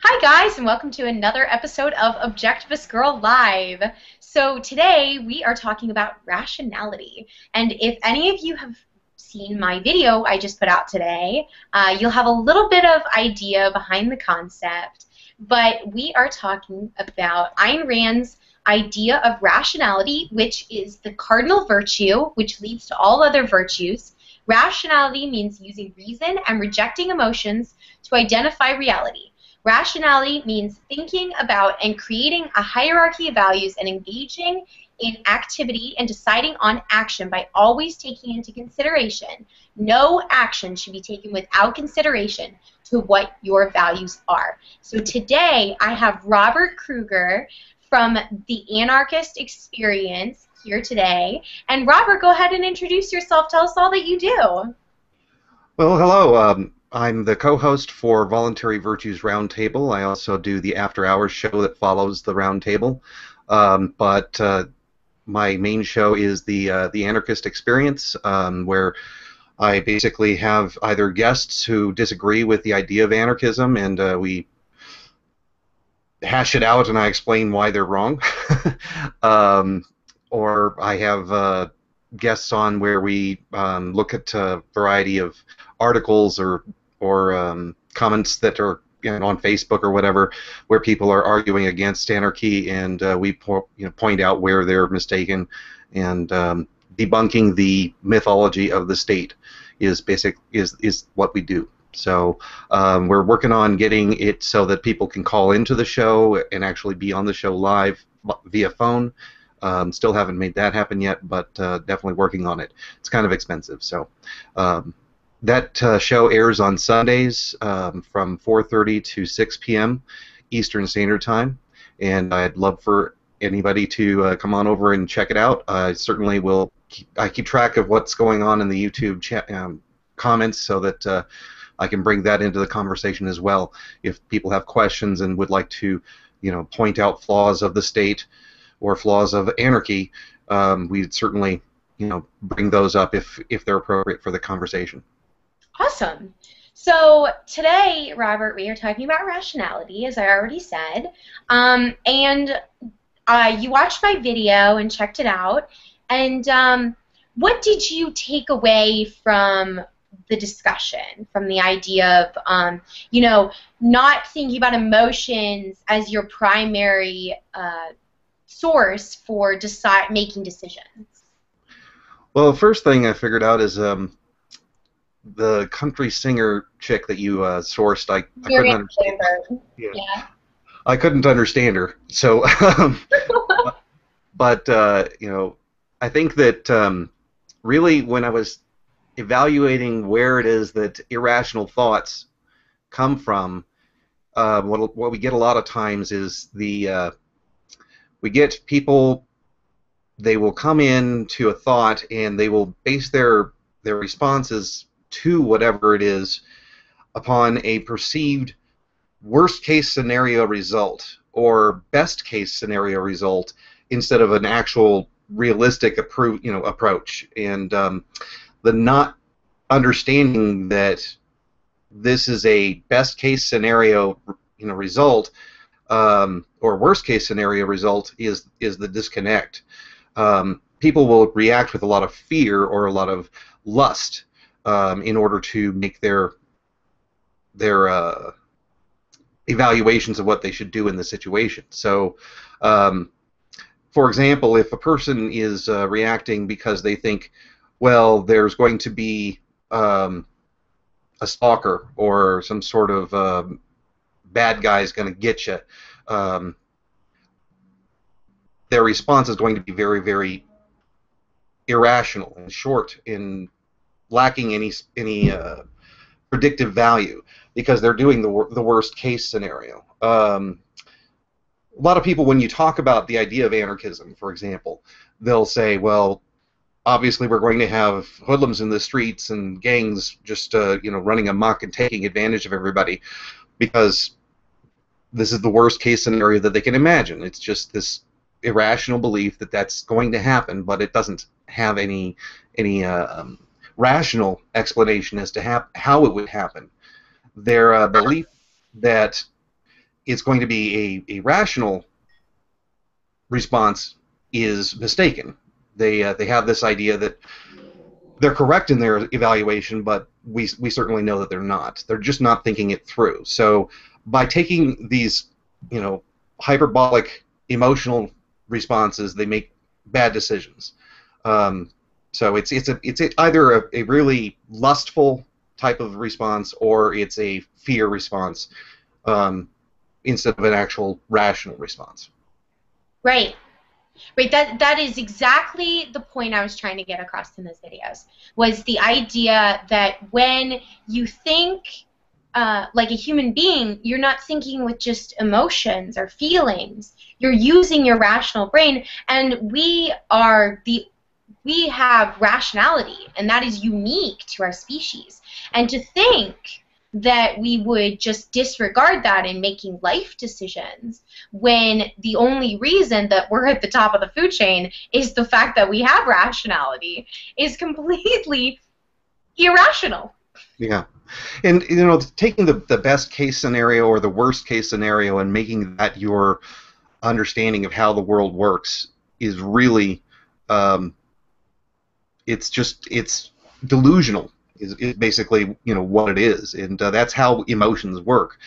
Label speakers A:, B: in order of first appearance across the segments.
A: Hi guys, and welcome to another episode of Objectivist Girl Live. So today we are talking about rationality. And if any of you have seen my video I just put out today, you'll have a little bit of idea behind the concept. But we are talking about Ayn Rand's idea of rationality, which is the cardinal virtue, which leads to all other virtues. Rationality means using reason and rejecting emotions to identify reality. Rationality means thinking about and creating a hierarchy of values and engaging in activity and deciding on action by always taking into consideration. No action should be taken without consideration to what your values are. So today I have Robert Kruger from the Anarchist Experience here today. And Robert, go ahead and introduce yourself. Tell us all that you do.
B: Well, hello. I'm the co-host for Voluntary Virtues Roundtable. I also do the after-hours show that follows the roundtable. But my main show is the Anarchist Experience, where I basically have either guests who disagree with the idea of anarchism, and we hash it out, and I explain why they're wrong. Or I have guests on where we look at a variety of articles or comments that are on Facebook or whatever, where people are arguing against anarchy, and we point out where they're mistaken, and debunking the mythology of the state is what we do. So we're working on getting it so that people can call into the show and actually be on the show live via phone. Still haven't made that happen yet, but definitely working on it. It's kind of expensive, so that show airs on Sundays from 4:30 to 6 p.m. Eastern Standard Time, and I'd love for anybody to come on over and check it out. I certainly will. I keep track of what's going on in the YouTube comments so that I can bring that into the conversation as well. If people have questions and would like to, point out flaws of the state or flaws of anarchy, we'd certainly, bring those up if they're appropriate for the conversation.
A: Awesome. So today, Robert, we are talking about rationality, as I already said, and you watched my video and checked it out, and what did you take away from the discussion, from the idea of, not thinking about emotions as your primary source for making decisions?
B: Well, the first thing I figured out is the country singer chick that you sourced. I couldn't understand. Yeah. I couldn't understand her. So, but I think that really when I was evaluating where it is that irrational thoughts come from, what we get a lot of times is we get people. They will come in to a thought and they will base their responses to whatever it is upon a perceived worst-case scenario result or best-case scenario result instead of an actual realistic approach, and the not understanding that this is a best-case scenario result or worst-case scenario result is the disconnect. People will react with a lot of fear or a lot of lust in order to make their evaluations of what they should do in the situation. So, for example, if a person is reacting because they think, well, there's going to be a stalker or some sort of bad guy is going to get you, their response is going to be very, very irrational and short and lacking any predictive value because they're doing the worst case scenario. A lot of people, when you talk about the idea of anarchism, for example, they'll say, well, obviously we're going to have hoodlums in the streets and gangs just running amok and taking advantage of everybody because this is the worst case scenario that they can imagine. It's just this irrational belief that that's going to happen, but it doesn't have any rational explanation as to how it would happen. Their belief that it's going to be a rational response is mistaken. They have this idea that they're correct in their evaluation, but we certainly know that they're not. They're just not thinking it through. So by taking these, hyperbolic emotional responses, they make bad decisions. So it's either a really lustful type of response or it's a fear response instead of an actual rational response.
A: Right. Right, that is exactly the point I was trying to get across in those videos, was the idea that when you think like a human being, you're not thinking with just emotions or feelings. You're using your rational brain, and we have rationality, and that is unique to our species. And to think that we would just disregard that in making life decisions when the only reason that we're at the top of the food chain is the fact that we have rationality is completely irrational.
B: Yeah. And, taking the best case scenario or the worst case scenario and making that your understanding of how the world works is really, it's delusional. Is basically what it is, and that's how emotions work,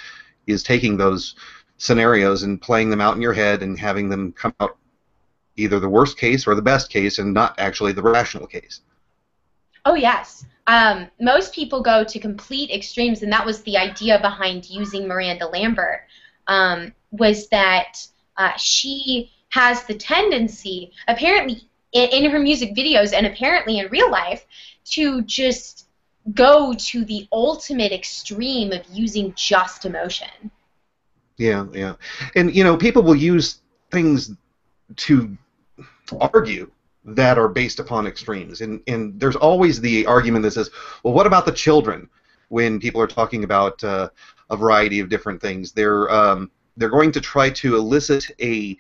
B: is taking those scenarios and playing them out in your head and having them come out either the worst case or the best case and not actually the rational case.
A: Oh yes. Most people go to complete extremes, and that was the idea behind using Miranda Lambert, was that she has the tendency, apparently in her music videos and apparently in real life, to just go to the ultimate extreme of using just emotion.
B: Yeah, yeah. And, people will use things to argue that are based upon extremes. And there's always the argument that says, well, what about the children? When people are talking about a variety of different things, they're going to try to elicit a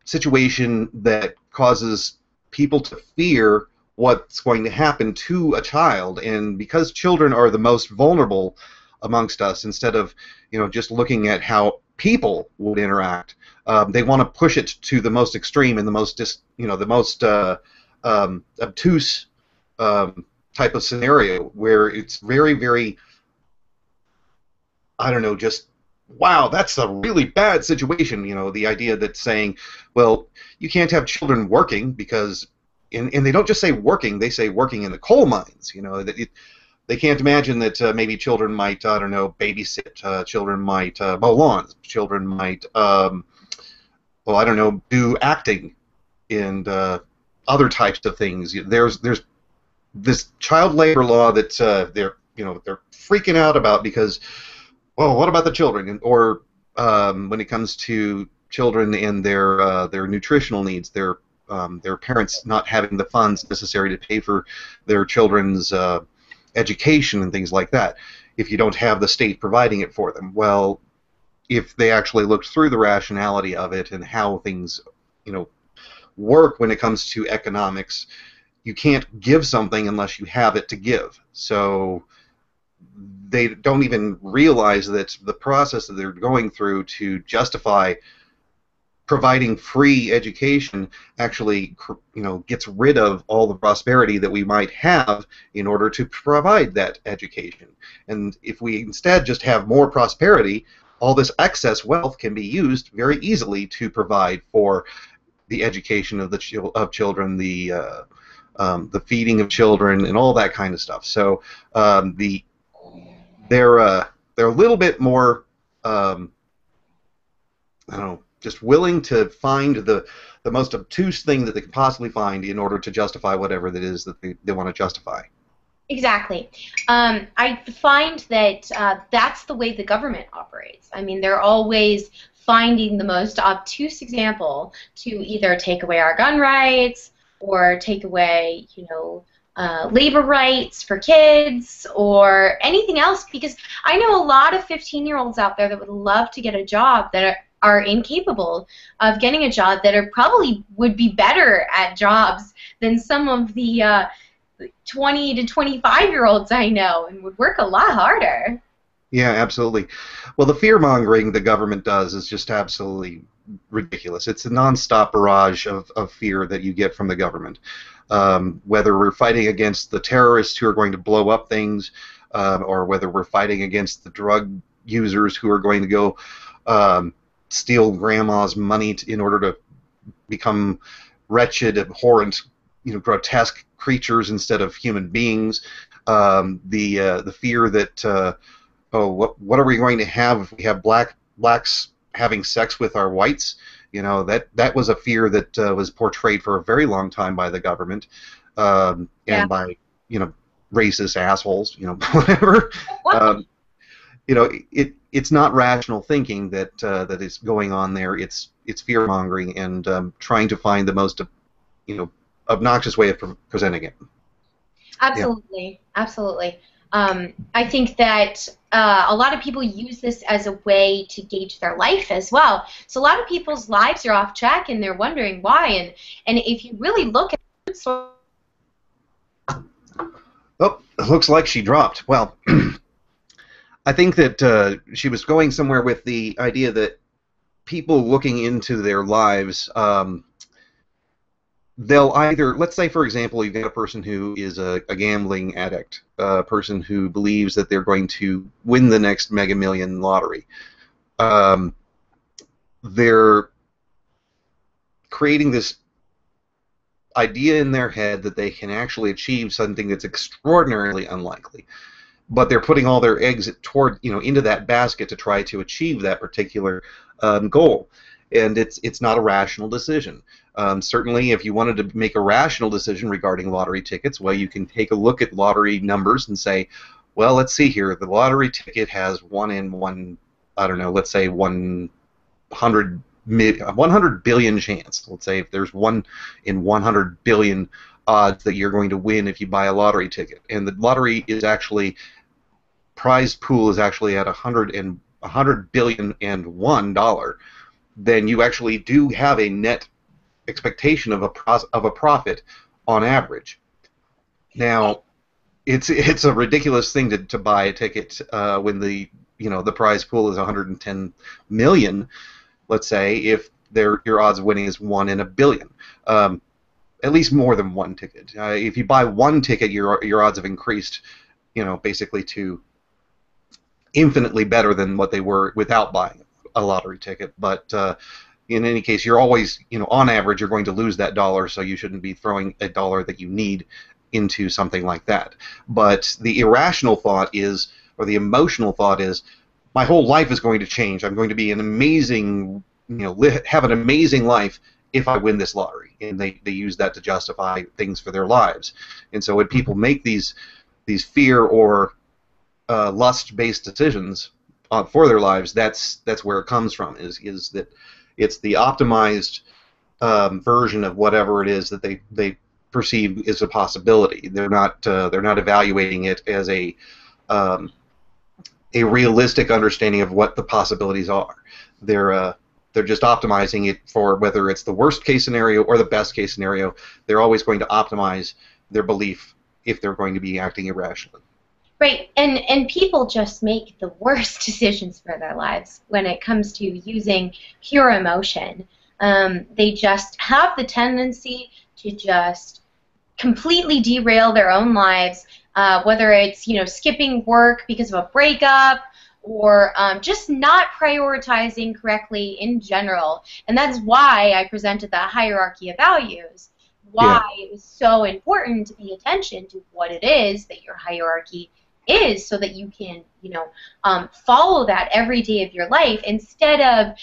B: situation that causes people to fear what's going to happen to a child, and because children are the most vulnerable amongst us, instead of just looking at how people would interact, they want to push it to the most extreme and the most obtuse type of scenario where it's very, very, I don't know, just wow, that's a really bad situation. The idea that saying, well, you can't have children working because. And they don't just say working; they say working in the coal mines. They can't imagine that maybe children might, I don't know, babysit. Children might mow lawns. Children might, well, I don't know, do acting and other types of things. There's this child labor law that they're freaking out about because, well, what about the children? Or when it comes to children and their nutritional needs, their parents not having the funds necessary to pay for their children's education and things like that, if you don't have the state providing it for them. Well, if they actually looked through the rationality of it and how things work when it comes to economics, you can't give something unless you have it to give. So they don't even realize that the process that they're going through to justify providing free education actually, gets rid of all the prosperity that we might have in order to provide that education. And if we instead just have more prosperity, all this excess wealth can be used very easily to provide for the education of children, the feeding of children, and all that kind of stuff. So they're a little bit more, I don't know, just willing to find the most obtuse thing that they can possibly find in order to justify whatever that is that they want to justify.
A: Exactly. I find that that's the way the government operates. I mean, they're always finding the most obtuse example to either take away our gun rights or take away, labor rights for kids or anything else, because I know a lot of 15-year-olds out there that would love to get a job that are incapable of getting a job, that are probably would be better at jobs than some of the 20 to 25-year-olds I know, and would work a lot harder.
B: Yeah, absolutely. Well, the fear mongering the government does is just absolutely ridiculous. It's a nonstop barrage of fear that you get from the government. Whether we're fighting against the terrorists who are going to blow up things, or whether we're fighting against the drug users who are going to go um, steal grandma's money in order to become wretched, abhorrent, grotesque creatures instead of human beings. The fear that oh, what are we going to have if we have blacks having sex with our whites? That was a fear that was portrayed for a very long time by the government,
A: Yeah.
B: and by racist assholes, whatever. Um, it's not rational thinking that is going on there. It's fear mongering and trying to find the most obnoxious way of presenting it. Yeah.
A: Absolutely, absolutely. I think that a lot of people use this as a way to gauge their life as well. So a lot of people's lives are off track, and they're wondering why. And if you really look at it,
B: Oh, it looks like she dropped. Well, I think that she was going somewhere with the idea that people looking into their lives, they'll either, let's say, for example, you've got a person who is a gambling addict, a person who believes that they're going to win the next Mega Million lottery. Um, they're creating this idea in their head that they can actually achieve something that's extraordinarily unlikely, but they're putting all their eggs into that basket to try to achieve that particular goal, and it's not a rational decision. Certainly, if you wanted to make a rational decision regarding lottery tickets, well, you can take a look at lottery numbers and say, well, let's see here. The lottery ticket has 1 in 1, I don't know, let's say 100 billion chance. Let's say if there's 1 in 100 billion odds that you're going to win if you buy a lottery ticket, and the lottery is actually prize pool is actually at 100 billion and $1, then you actually do have a net expectation of a profit on average. Now, it's a ridiculous thing to buy a ticket when the prize pool is 110 million. Let's say if your odds of winning is 1 in a billion. At least more than one ticket. If you buy one ticket, your odds have increased, basically to infinitely better than what they were without buying a lottery ticket. But in any case, you're always, on average, you're going to lose that dollar, so you shouldn't be throwing a dollar that you need into something like that. But the irrational thought is, or the emotional thought is, my whole life is going to change. I'm going to be an amazing, have an amazing life if I win this lottery. And they use that to justify things for their lives. And so when people make these fear or lust-based decisions for their lives, that's where it comes from. Is that it's the optimized version of whatever it is that they perceive is a possibility. They're not evaluating it as a realistic understanding of what the possibilities are. They're just optimizing it for whether it's the worst case scenario or the best case scenario. They're always going to optimize their belief if they're going to be acting irrationally.
A: right, and people just make the worst decisions for their lives when it comes to using pure emotion. They just have the tendency to just completely derail their own lives, whether it's skipping work because of a breakup, or just not prioritizing correctly in general. And that's why I presented that hierarchy of values, why it was so important to pay attention to what it is that your hierarchy is, so that you can follow that every day of your life instead of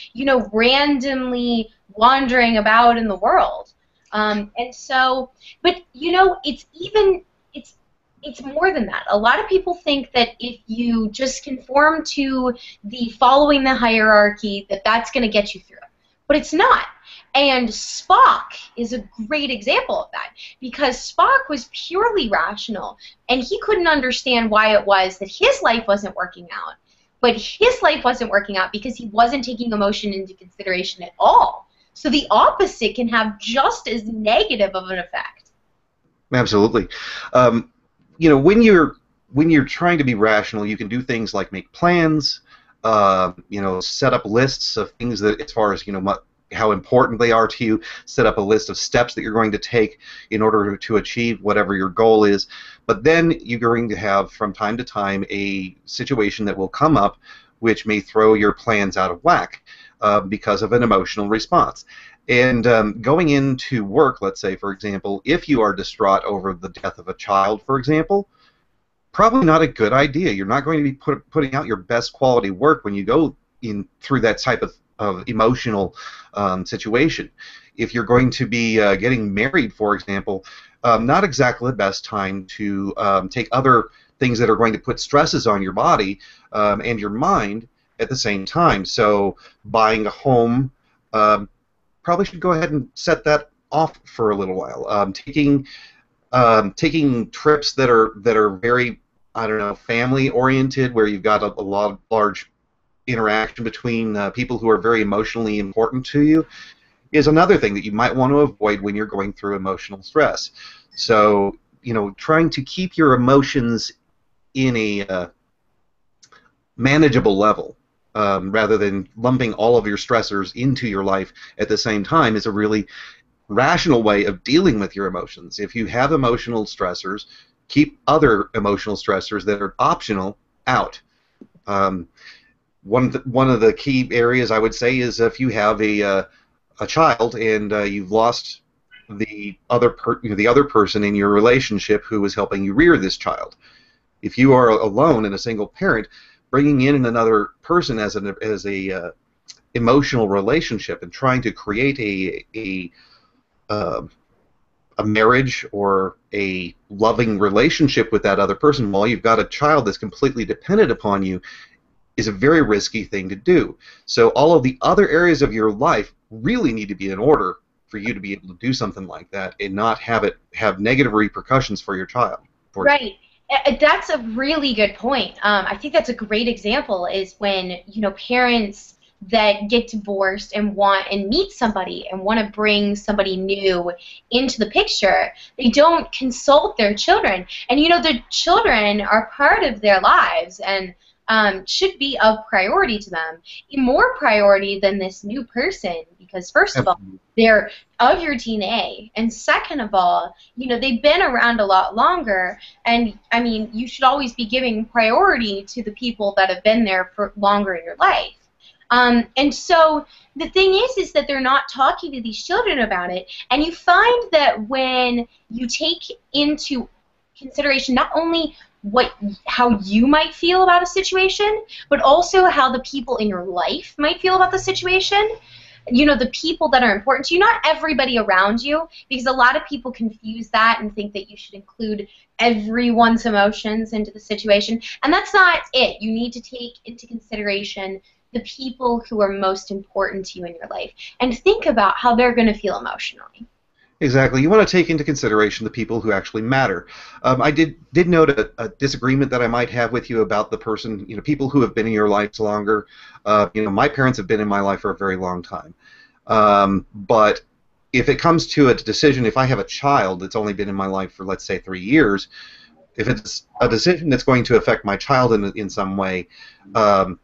A: randomly wandering about in the world. And so, but it's more than that. A lot of people think that if you just conform to the following the hierarchy, that's going to get you through. But it's not. And Spock is a great example of that, because Spock was purely rational, and he couldn't understand why it was that his life wasn't working out. But his life wasn't working out because he wasn't taking emotion into consideration at all. So the opposite can have just as negative of an effect.
B: Absolutely. When you're when you're trying to be rational, you can do things like make plans, set up lists of things that, as far as how important they are to you, set up a list of steps that you're going to take in order to achieve whatever your goal is. But then you're going to have, from time to time, a situation that will come up which may throw your plans out of whack because of an emotional response. And going into work, let's say, for example, if you are distraught over the death of a child, for example, probably not a good idea. You're not going to be putting out your best quality work when you go in through that type of emotional situation. If you're going to be getting married, for example, not exactly the best time to take other things that are going to put stresses on your body and your mind at the same time. So buying a home, probably should go ahead and set that off for a little while. Taking trips that are very, I don't know, family oriented, where you've got a large interaction between people who are very emotionally important to you, is another thing that you might want to avoid when you're going through emotional stress. So, trying to keep your emotions in a manageable level, rather than lumping all of your stressors into your life at the same time, is a really rational way of dealing with your emotions. If you have emotional stressors, keep other emotional stressors that are optional out. One of the key areas, I would say, is if you have a child and you've lost the other person in your relationship who was helping you rear this child. If you are alone and a single parent, bringing in another person as a emotional relationship and trying to create a marriage or a loving relationship with that other person while you've got a child that's completely dependent upon you is a very risky thing to do. So all of the other areas of your life really need to be in order for you to be able to do something like that and not have negative repercussions for your child.
A: Right. That's a really good point. I think that's a great example, is when parents that get divorced and meet somebody and want to bring somebody new into the picture, they don't consult their children. And the children are part of their lives and should be a priority to them, more priority than this new person, because first of all, they're of your DNA, and second of all, they've been around a lot longer, and I mean, you should always be giving priority to the people that have been there for longer in your life. And so the thing is that they're not talking to these children about it, and you find that when you take into consideration not only how you might feel about a situation, but also how the people in your life might feel about the situation. The people that are important to you, not everybody around you, because a lot of people confuse that and think that you should include everyone's emotions into the situation, and that's not it. You need to take into consideration the people who are most important to you in your life and think about how they're going to feel emotionally.
B: Exactly. You want to take into consideration the people who actually matter. I did note a disagreement that I might have with you about the person, people who have been in your life longer. My parents have been in my life for a very long time. But if it comes to a decision, if I have a child that's only been in my life for, let's say, 3 years, if it's a decision that's going to affect my child in some way, I'm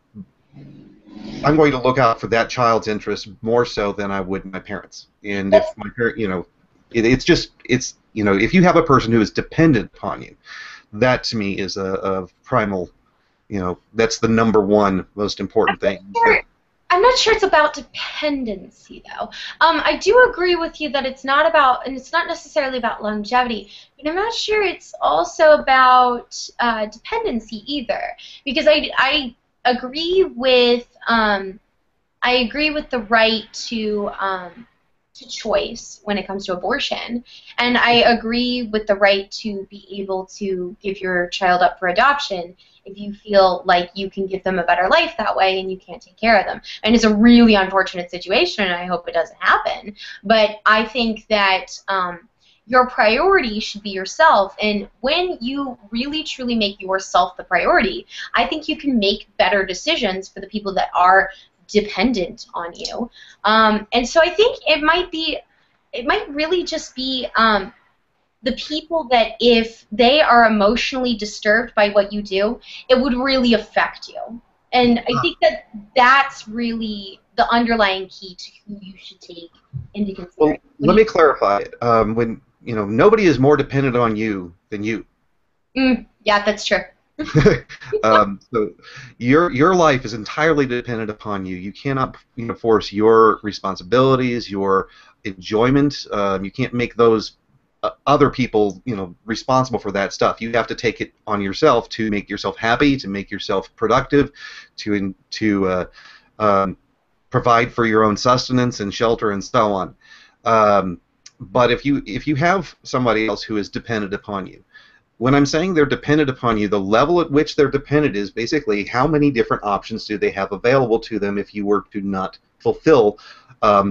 B: going to look out for that child's interest more so than I would my parents. And if my parent, it's if you have a person who is dependent upon you, that to me is a primal, that's the number one most important thing.
A: I'm not sure it's about dependency, though. I do agree with you that it's not about, and it's not necessarily about longevity, but I'm not sure it's also about dependency either, because I agree with the right to choice when it comes to abortion, and I agree with the right to be able to give your child up for adoption if you feel like you can give them a better life that way and you can't take care of them. And it's a really unfortunate situation, and I hope it doesn't happen, but I think that your priority should be yourself, and when you really truly make yourself the priority, I think you can make better decisions for the people that are dependent on you. And so I think it might really just be the people that if they are emotionally disturbed by what you do, it would really affect you. And I think that that's really the underlying key to who you should take into
B: Well,
A: consideration.
B: let me clarify it. When nobody is more dependent on you than you.
A: Yeah, that's true.
B: So your life is entirely dependent upon you. You cannot force your responsibilities, your enjoyment. You can't make those other people responsible for that stuff. You have to take it on yourself to make yourself happy, to make yourself productive, to provide for your own sustenance and shelter and so on. But if you have somebody else who is dependent upon you, when I'm saying they're dependent upon you, the level at which they're dependent is basically how many different options do they have available to them if you were to not fulfill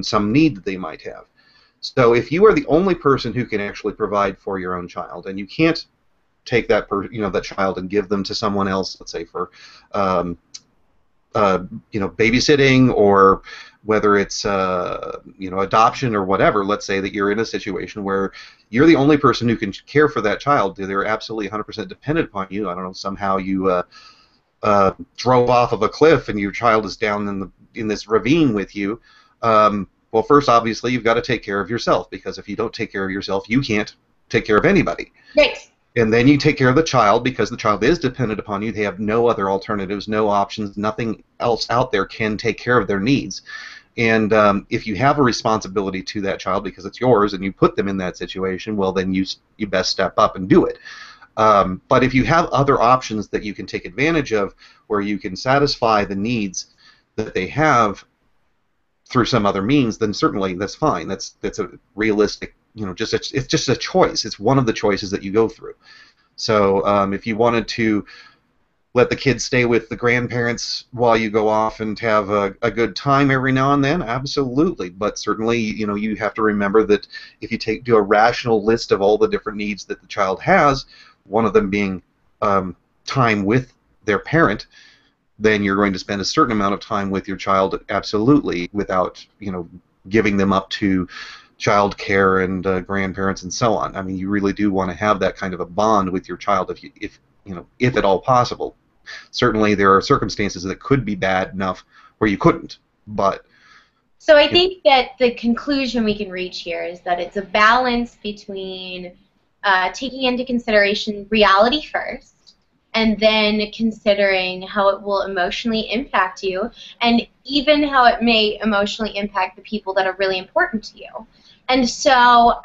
B: some need that they might have. So if you are the only person who can actually provide for your own child, and you can't take that that child and give them to someone else, let's say for babysitting, or whether it's adoption or whatever. Let's say that you're in a situation where you're the only person who can care for that child. They're absolutely 100% dependent upon you. I don't know, somehow you drove off of a cliff and your child is down in this ravine with you. Well, first, obviously, you've got to take care of yourself, because if you don't take care of yourself, you can't take care of anybody.
A: Right.
B: And then you take care of the child, because the child is dependent upon you. They have no other alternatives, no options. Nothing else out there can take care of their needs. And if you have a responsibility to that child because it's yours, and you put them in that situation, well, then you best step up and do it. But if you have other options that you can take advantage of, where you can satisfy the needs that they have through some other means, then certainly that's fine. That's a realistic, it's just a choice. It's one of the choices that you go through. So if you wanted to let the kids stay with the grandparents while you go off and have a good time every now and then, absolutely. But certainly, you have to remember that if you do a rational list of all the different needs that the child has, one of them being time with their parent, then you're going to spend a certain amount of time with your child, absolutely, without giving them up to child care and grandparents and so on. I mean, you really do want to have that kind of a bond with your child, if at all possible. Certainly, there are circumstances that could be bad enough where you couldn't, but.
A: So I think that the conclusion we can reach here is that it's a balance between taking into consideration reality first, and then considering how it will emotionally impact you, and even how it may emotionally impact the people that are really important to you. And so,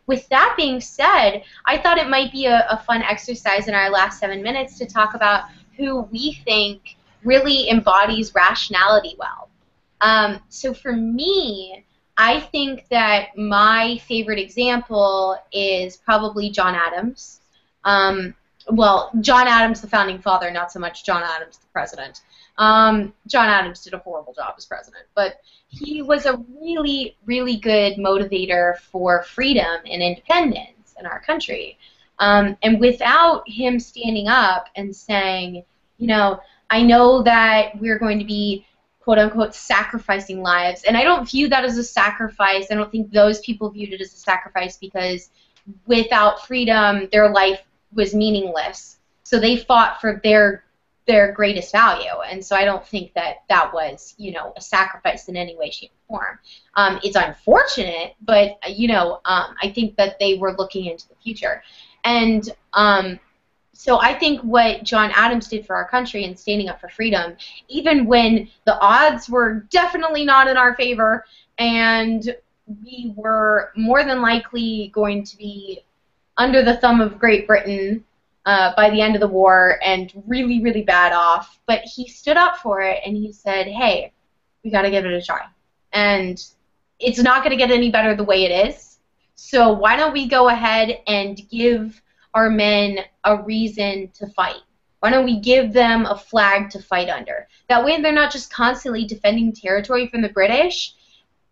A: with that being said, I thought it might be a fun exercise in our last 7 minutes to talk about who we think really embodies rationality well. So for me, I think that my favorite example is probably John Adams. Well, John Adams, the founding father, not so much John Adams, the president. John Adams did a horrible job as president, but he was a really, really good motivator for freedom and independence in our country. And without him standing up and saying, I know that we're going to be, quote-unquote, sacrificing lives, and I don't view that as a sacrifice. I don't think those people viewed it as a sacrifice, because without freedom, their life was meaningless. So they fought for their greatest value, and so I don't think that was, a sacrifice in any way, shape, or form. It's unfortunate, but I think that they were looking into the future, and so I think what John Adams did for our country in standing up for freedom, even when the odds were definitely not in our favor, and we were more than likely going to be under the thumb of Great Britain by the end of the war and really, really bad off, but he stood up for it and he said, hey, we got to give it a try. And it's not going to get any better the way it is, so why don't we go ahead and give our men a reason to fight? Why don't we give them a flag to fight under? That way they're not just constantly defending territory from the British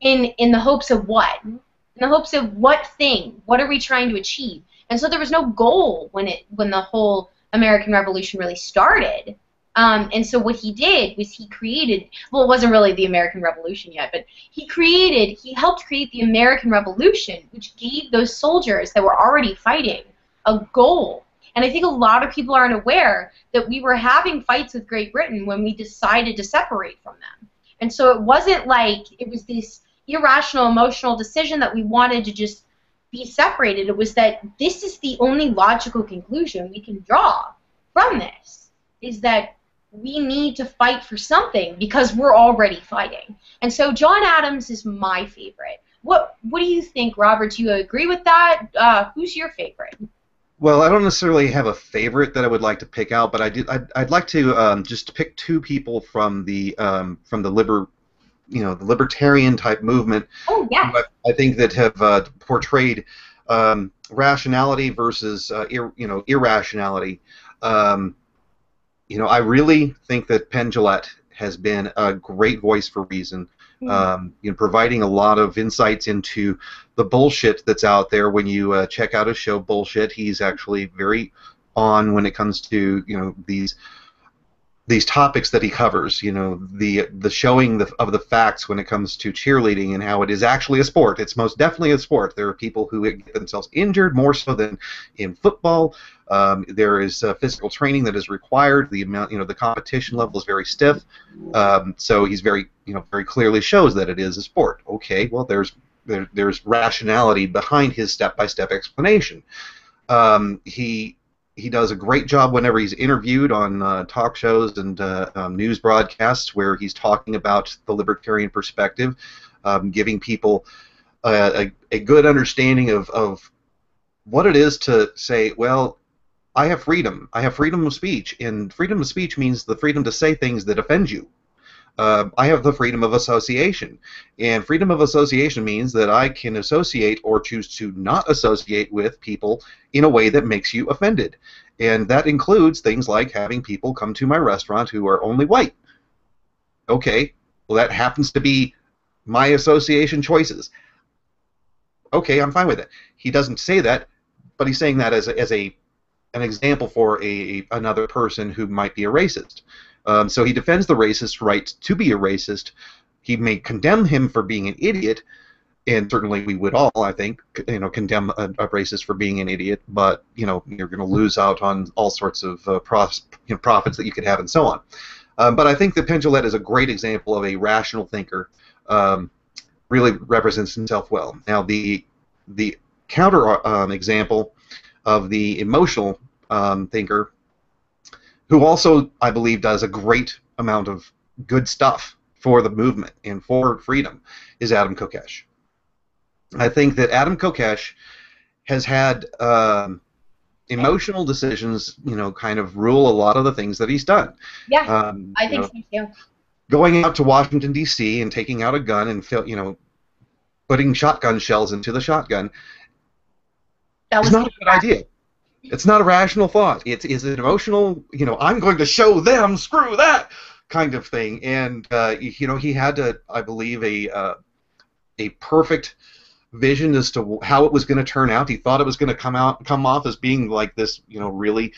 A: in the hopes of what? In the hopes of what thing? What are we trying to achieve? And so there was no goal when the whole American Revolution really started. And so what he did was he created, well, it wasn't really the American Revolution yet, but he helped create the American Revolution, which gave those soldiers that were already fighting a goal. And I think a lot of people aren't aware that we were having fights with Great Britain when we decided to separate from them. And so it wasn't like it was this irrational, emotional decision that we wanted to just be separated. It was that this is the only logical conclusion we can draw from this, is that we need to fight for something because we're already fighting. And so John Adams is my favorite. What do you think, Robert? Do you agree with that? Who's your favorite?
B: Well, I don't necessarily have a favorite that I would like to pick out, but I'd like to just pick two people from the the libertarian type movement.
A: Oh, yeah.
B: I think that have portrayed rationality versus irrationality. I really think that Penn Jillette has been a great voice for reason, providing a lot of insights into the bullshit that's out there. When you check out his show, Bullshit, he's actually very on when it comes to these topics that he covers. The showing of the facts when it comes to cheerleading and how it is actually a sport. It's most definitely a sport. There are people who get themselves injured more so than in football. There is physical training that is required. The amount, the competition level is very stiff. So he's very clearly shows that it is a sport. Okay, well there's rationality behind his step-by-step explanation. He does a great job whenever he's interviewed on talk shows and news broadcasts where he's talking about the libertarian perspective, giving people a good understanding of what it is to say, well, I have freedom. I have freedom of speech, and freedom of speech means the freedom to say things that offend you. I have the freedom of association, and freedom of association means that I can associate or choose to not associate with people in a way that makes you offended, and that includes things like having people come to my restaurant who are only white. Okay, well that happens to be my association choices. Okay, I'm fine with it. He doesn't say that, but he's saying that as an example for another person who might be a racist. So he defends the racist's right to be a racist. He may condemn him for being an idiot, and certainly we would all, I think, condemn a racist for being an idiot. But you're going to lose out on all sorts of profits that you could have, and so on. But I think that Penn Jillette is a great example of a rational thinker. Really represents himself well. Now the counter example of the emotional thinker, who also, I believe, does a great amount of good stuff for the movement and for freedom, is Adam Kokesh. I think that Adam Kokesh has had emotional decisions, kind of rule a lot of the things that he's done.
A: Yeah, I think so too.
B: Going out to Washington, D.C. and taking out a gun and putting shotgun shells into the shotgun is not a good idea. It's not a rational thought. It's an emotional, I'm going to show them, screw that kind of thing. And he had I believe, a perfect vision as to how it was going to turn out. He thought it was going to come off as being like this, really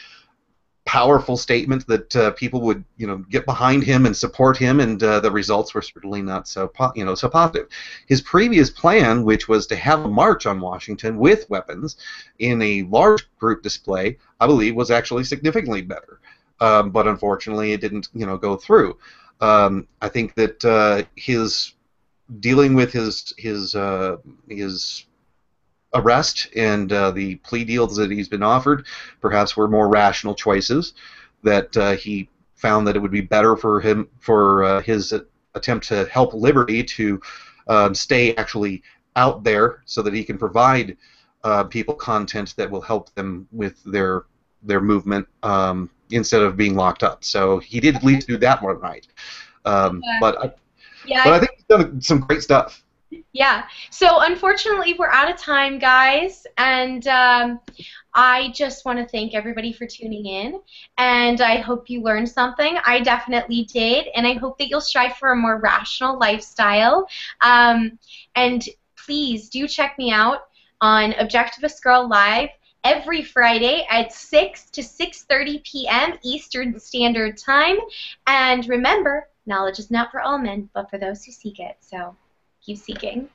B: powerful statement that people would, get behind him and support him, and the results were certainly not so positive. His previous plan, which was to have a march on Washington with weapons in a large group display, I believe was actually significantly better. But unfortunately, it didn't, go through. I think that his dealing with his arrest and the plea deals that he's been offered perhaps were more rational choices, that he found that it would be better for him, for his attempt to help Liberty to stay actually out there so that he can provide people content that will help them with their movement, instead of being locked up. So he did at least do that one right. But I think he's done some great stuff.
A: Yeah. So unfortunately, we're out of time, guys, and I just want to thank everybody for tuning in, and I hope you learned something. I definitely did, and I hope that you'll strive for a more rational lifestyle. And please do check me out on Objectivist Girl Live every Friday at 6 to 6:30 p.m. Eastern Standard Time. And remember, knowledge is not for all men, but for those who seek it. So keep seeking.